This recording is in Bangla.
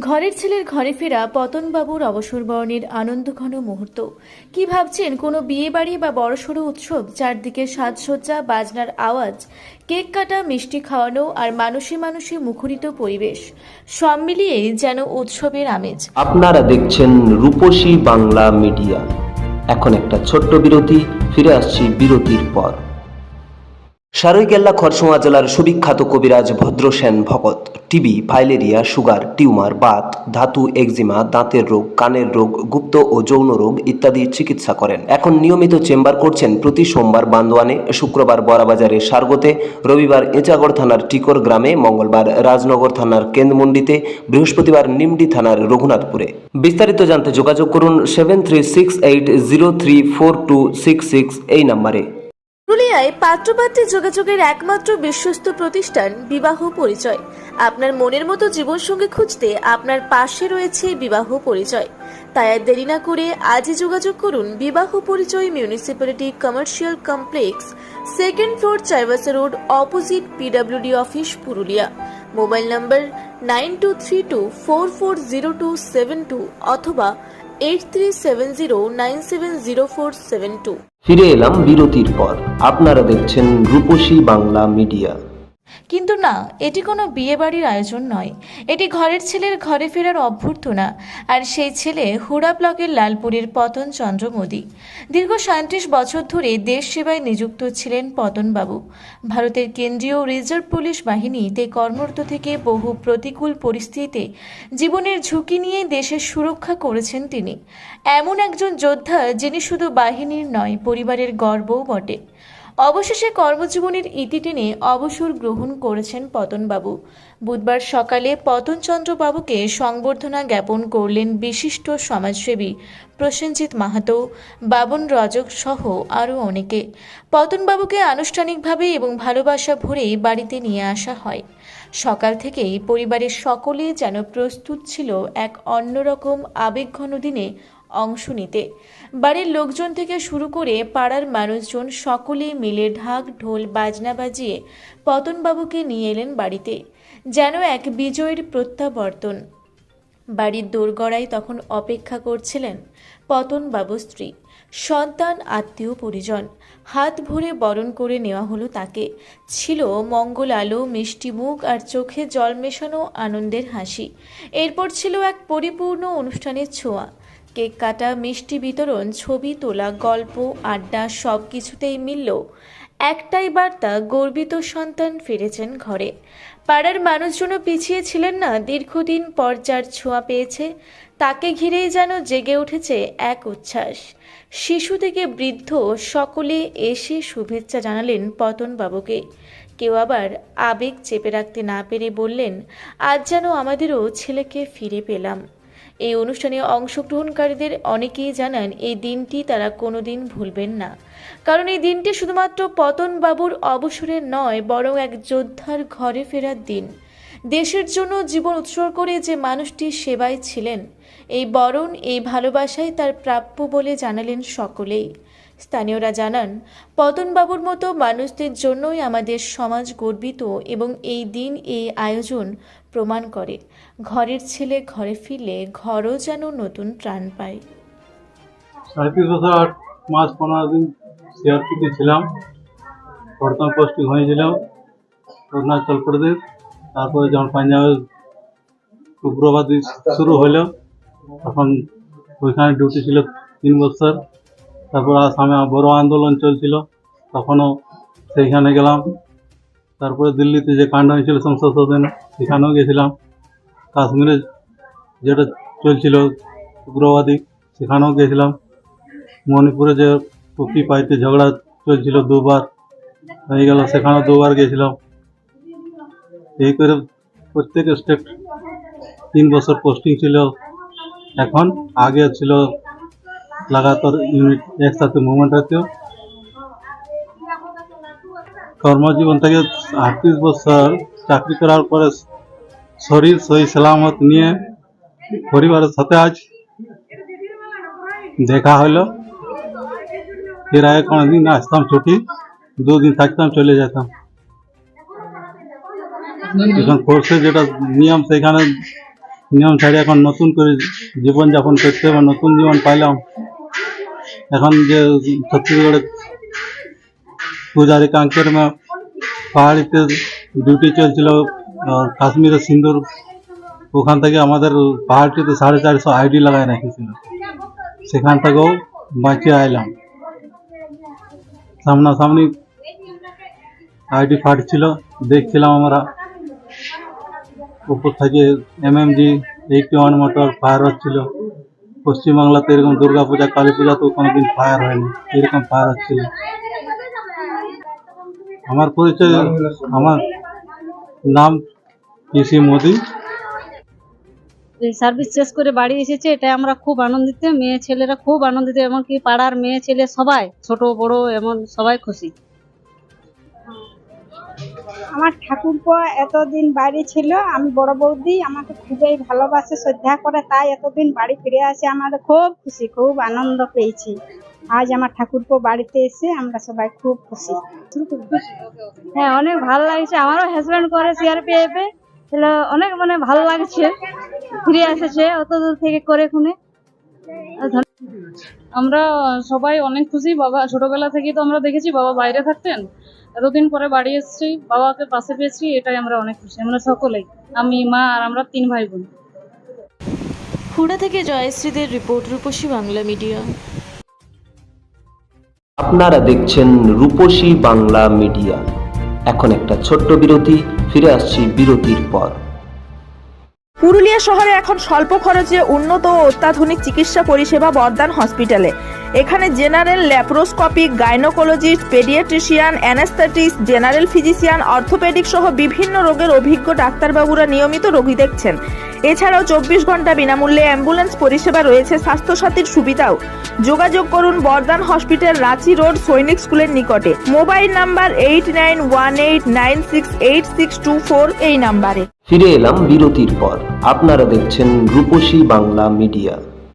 ঘরের ছেলের ঘরে ফেরা পতনবাবুর অবসরবরণের আনন্দঘন মুহূর্ত। কি ভাবছেন? কোনো বিয়ে বাড়ি বা বড়সড় উৎসব, চারদিকে সাজসজ্জা, বাজনার আওয়াজ, কেক কাটা, মিষ্টি খাওয়ানো আর মানুষে মানুষে মুখরিত পরিবেশ, সব মিলিয়ে যেন উৎসবের আমেজ। আপনারা দেখছেন রূপসী বাংলা মিডিয়া। এখন একটা ছোট্ট বিরতি, ফিরে আসছি বিরতির পর। সারৈকেল্লা খরসোয়া জেলার সুবিখ্যাত কবিরাজ Bhadrasen Bhagat TB, filaria, sugar, tumour, Baat, ধাতু, একজিমা, দাঁতের রোগ, কানের রোগ, গুপ্ত ও যৌন রোগ ইত্যাদি চিকিৎসা করেন। এখন নিয়মিত চেম্বার করছেন প্রতি সোমবার বান্দোয়ানে, শুক্রবার বড়াবাজারে সারগোতে, রবিবার এঁচাগড় থানার টিকর গ্রামে, মঙ্গলবার রাজনগর থানার কেন্দ্রমন্ডিতে, বৃহস্পতিবার নিমডি থানার রঘুনাথপুরে। বিস্তারিত জানতে যোগাযোগ করুন 7368034266 এই নম্বরে। পুরুলিয়ায় পাত্রপাত্রী যোগাযোগের একমাত্র বিশ্বস্ত প্রতিষ্ঠান বিবাহ পরিচয়। আপনার মনের মতো জীবনসঙ্গী খুঁজতে আপনার পাশে রয়েছে বিবাহ পরিচয়। তাই আর দেরি না করে আজই যোগাযোগ করুন বিবাহ পরিচয়, municipality commercial complex, second floor, Chaibasa road, opposite PWD office, Purulia. Mobile নম্বর 9232440272 অথবা 8370970472। ফিরে এলাম বিরতির পর। আপনারা দেখছেন রূপসী বাংলা মিডিয়া। কিন্তু না, এটি কোনো বিয়ে বাড়ির আয়োজন নয়। এটি ঘরের ছেলের ঘরে ফেরার অভ্যর্থনা। আর সেই ছেলে হুড়া ব্লকের লালপুরের পতন চন্দ্র মোদী। দীর্ঘ 37 বছর ধরে দেশ সেবায় নিযুক্ত ছিলেন পতনবাবু। ভারতের কেন্দ্রীয় রিজার্ভ পুলিশ বাহিনীতে কর্মরত থেকে বহু প্রতিকূল পরিস্থিতিতে জীবনের ঝুঁকি নিয়ে দেশের সুরক্ষা করেছেন তিনি। এমন একজন যোদ্ধা যিনি শুধু বাহিনীর নয়, পরিবারের গর্বও বটে। অবশেষে কর্মজীবনের ইতি টেনে অবসর গ্রহণ করেছেন পতনবাবু। বুধবার সকালে পতনচন্দ্র বাবুকে সংবর্ধনা জ্ঞাপন করলেন বিশিষ্ট সমাজসেবী প্রসেনজিৎ মাহাতো, বাবন রজক সহ আরও অনেকে। পতনবাবুকে আনুষ্ঠানিকভাবে এবং ভালোবাসা ভরেই বাড়িতে নিয়ে আসা হয়। সকাল থেকেই পরিবারের সকলে যেন প্রস্তুত ছিল এক অন্যরকম আবেগঘন দিনে অংশ নিতে। বাড়ির লোকজন থেকে শুরু করে পাড়ার মানুষজন সকলে মিলে ঢাক ঢোল বাজনা বাজিয়ে পতনবাবুকে নিয়ে এলেন বাড়িতে, যেন এক বিজয়ের প্রত্যাবর্তন। বাড়ির দোরগড়ায় তখন অপেক্ষা করছিলেন পতনবাবুর স্ত্রী, সন্তান, আত্মীয় পরিজন। হাত ভরে বরণ করে নেওয়া হলো তাকে। ছিল মঙ্গল আলো, মিষ্টি মুখ আর চোখে জল মেশানো আনন্দের হাসি। এরপর ছিল এক পরিপূর্ণ অনুষ্ঠানের ছোঁয়া। কেক কাটা, মিষ্টি বিতরণ, ছবি তোলা, গল্প, আড্ডা, সব কিছুতেই মিলল একটাই বার্তা: গর্বিত সন্তান ফিরেছেন ঘরে। পাড়ার মানুষজনও পিছিয়ে ছিলেন না। দীর্ঘদিন পর যার ছোঁয়া পেয়েছে তাকে ঘিরেই যেন জেগে উঠেছে এক উচ্ছ্বাস। শিশু থেকে বৃদ্ধ সকলে এসে শুভেচ্ছা জানালেন পতনবাবুকে। কেউ আবার আবেগ চেপে রাখতে না পেরে বললেন, আজ যেন আমাদেরও ছেলেকে ফিরে পেলাম। এই অনুষ্ঠানে অংশগ্রহণকারীদের অনেকেই জানান এই দিনটি তারা কোনোদিন ভুলবেন না। কারণ এই দিনটি শুধুমাত্র পতনবাবুর অবসরের নয়, বরং এক যোদ্ধার ঘরে ফেরার দিন। দেশের জন্য জীবন উৎসর্গ করে যে মানুষটি সেবায় ছিলেন, এই বরণ, এই ভালোবাসাই তার প্রাপ্য বলে জানালেন সকলেই। স্থানীয়রা জানান, পতনবাবুর মতো মানুষদের জন্যই আমাদের সমাজ গর্বিত এবং এই দিন, এই আয়োজন প্রমাণ করে ঘরের ছেলে ঘরে ফিরলে ঘরও যেন নতুন প্রাণ পায়। 37 বছর 8 মাস 15 দিন সিআরপিতে ছিলাম। প্রথম পোস্টিং হয়েছিলাম অরুণাচল প্রদেশ। তারপরে যখন পাঞ্জাবের উগ্রবাদী শুরু হলো তখন ওইখানে ডিউটি ছিল 3 বছর। তারপর আসামে বড় আন্দোলন চলছিল, তখনও সেইখানে গেলাম। তারপরে দিল্লিতে যে কাণ্ড হয়েছিল সংসদ সদনে, সেখানেও গেছিলাম। কাশ্মীরে যেটা চলছিল উগ্রবাদী, সেখানেও গেছিলাম। মণিপুরে যে টুপি পাইতে ঝগড়া চলছিল, 2বার হয়ে গেল, সেখানেও 2বার গেছিলাম। এই করে প্রত্যেক স্টেট 3 বছর পোস্টিং ছিল। এখন আগে ছিল লাগাতার ইউনিট একসাথে মুভমেন্ট হতো। কর্মজীবন থেকে 38 বছর চাকরি করার পরে শরীর সহি সালামত নিয়ে পরিবারের সাথে আজ দেখা হলো। এর আগে কোনোদিন আসতাম ছুটি, 2 দিন থাকতাম, চলে যেতাম। এখন ফোর্সে যেটা নিয়ম, সেখানে নিয়ম ছাড়িয়ে এখন নতুন করে জীবনযাপন করতে হবে, নতুন জীবন পাইলাম। এখন যে ছত্তিশগড়ে পূজারি কাঙ্কের পাহাড়িতে ডিউটি চলছিল, আর কাশ্মীরের সিন্দুর, ওখান থেকে আমাদের পাহাড়টিতে 450 আইডি লাগাই রেখেছিল, সেখান থেকেও বাঁচিয়ে আইলাম। সামনাসামনি আইডি ফাটছিল, দেখছিলাম আমরা উপর থেকে MMG 81 মোটর ফায়ার হচ্ছিল। পশ্চিমবাংলাতে এরকম দুর্গা পূজা, কালী পূজাতেও কোনোদিন ফায়ার হয়নি, এরকম ফায়ার হচ্ছিল। আমার পরিচয়, আমার নাম পিসি মোদি। এই সার্ভিস শেষ করে বাড়ি এসেছে, এটা আমরা খুব আনন্দিত, মেয়ে ছেলেরা খুব আনন্দিত, এমনকি পাড়ার মেয়ে ছেলে সবাই, ছোট বড় এমন সবাই খুশি। আমার ঠাকুরপো এতদিন বাড়ি ছিল, আমি বড় বৌদি আমাকে খুবই ভালোবাসে, শ্রদ্ধা করে, তাই এতদিন বাড়ি ফিরে আসে। আমাদের খুব খুশি, খুব আনন্দ পেয়েছি। আজ আমার ঠাকুরপো বাড়িতে এসে আমরা সবাই খুব খুশি। হ্যাঁ, অনেক ভালো লাগছে। আমারও হাজব্যান্ড করে CRPF এ, তাহলে অনেক ভালো লাগছে, ফিরে এসেছে অত দূর থেকে করে খুনে। আমরা সবাই অনেক খুশি। বাবা ছোটবেলা থেকেই তো আমরা দেখেছি বাবা বাইরে থাকতেন, এতদিন পরে বাড়ি এসেছি, বাবাকে পাশে পেয়েছি, এটাই আমরা অনেক খুশি। আমরা সকলেই, আমি, মা আর আমরা 3 ভাই বোন। হুড়া থেকে জয়শ্রীদের রিপোর্ট, রূপসী বাংলা মিডিয়া। আপনারা দেখছেন রূপসী বাংলা মিডিয়া। এখন একটা ছোট্ট বিরতি, ফিরে আসছি বিরতির পর। পুরুলিয়া শহরে এখন স্বল্প খরচে উন্নত ও অত্যাধুনিক চিকিৎসা পরিষেবা বর্দান হসপিটালে। এখানে general, laparoscopic, gynaecologist, paediatrician, anaesthetist, general physician, orthopaedic সহ বিভিন্ন রোগের অভিজ্ঞ ডাক্তারবাবুরা নিয়মিত রোগী দেখছেন। এছাড়াও 24 ঘন্টা বিনামূল্যে অ্যাম্বুলেন্স পরিষেবা রয়েছে, স্বাস্থ্যসাথীর সুবিধাও। যোগাযোগ করুন বর্দান হসপিটাল, রাঁচি রোড, সৈনিক স্কুলের নিকটে। মোবাইল নাম্বার 8918968624 এই নাম্বারে। ফিরে এলাম বিরতির পর। আপনারা দেখছেন রূপসী বাংলা মিডিয়া।